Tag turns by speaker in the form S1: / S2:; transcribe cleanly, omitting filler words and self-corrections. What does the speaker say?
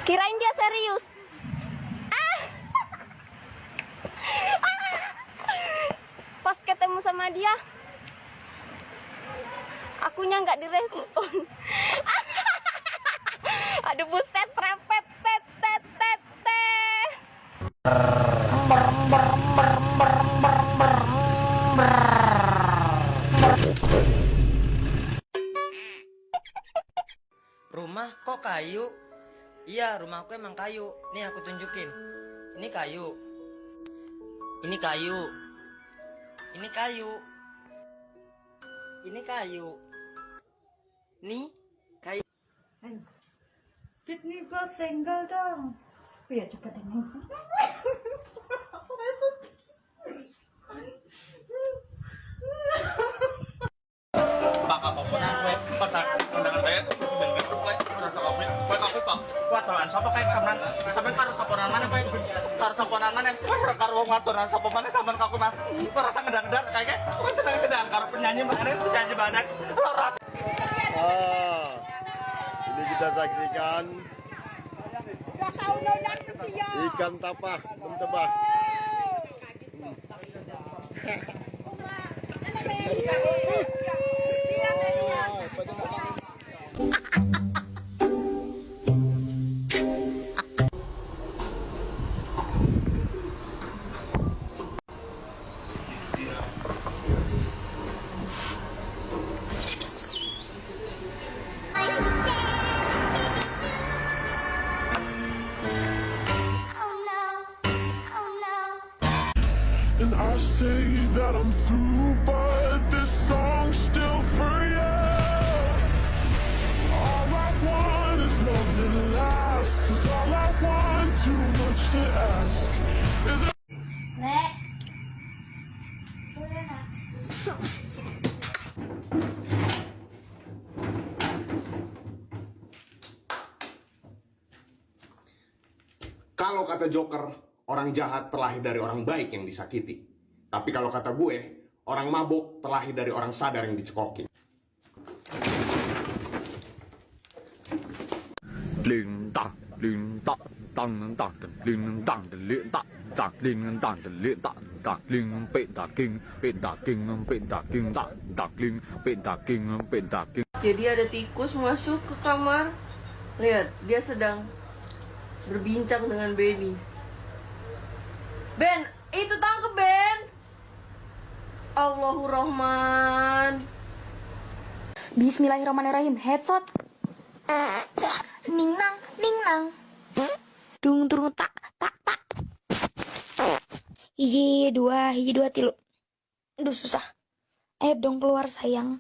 S1: Kirain dia serius. Pas ketemu sama dia, akunya nggak direspon. Aduh buset, serempet,
S2: Rumah kok kayu? Iya, rumahku emang kayu. Nih aku tunjukin. Ini kayu. Ini kayu. Ini kayu. Ini kayu. Nih kayu.
S3: Ayo, Sydney gue single dong. Ya cepet ini.
S4: Baka pa po na pasak undangan bayad bener kowe ora sak kowe aku kok watoran sapa kae sampean sampean karo saponan maneh kowe karo saponan maneh ora karo wong watoran sapa maneh sampean kaku Mas ora sak ngedang-ngedang kae kowe sedang karo penyanyi banget ora.
S5: Ini kita saksikan ikan tapah mentebah.
S6: And I say that I'm through, but this song's still for you. All I want is love that lasts. Is all I want, too much to ask. Is it
S1: Nek.
S7: Kalau kata Joker, orang jahat terlahir dari orang baik yang disakiti. Tapi kalau kata gue, orang mabok terlahir dari orang sadar yang dicekokin.
S8: Ling tang ling tak tang tang ling tang ling tak tang ling tang ling tak tang ling pe ta king pe ta king pe ta king tak tak ling pe ta king pe ta king.
S9: Jadi ada tikus masuk ke kamar. Lihat, dia sedang berbincang dengan Benny. Ben, itu tangkep Ben. Allahur Rahman.
S1: Bismillahirrahmanirrahim. Headshot. Ning nang. Dung tak. Hiji dua tilu. Aduh susah. Ayo dong keluar sayang.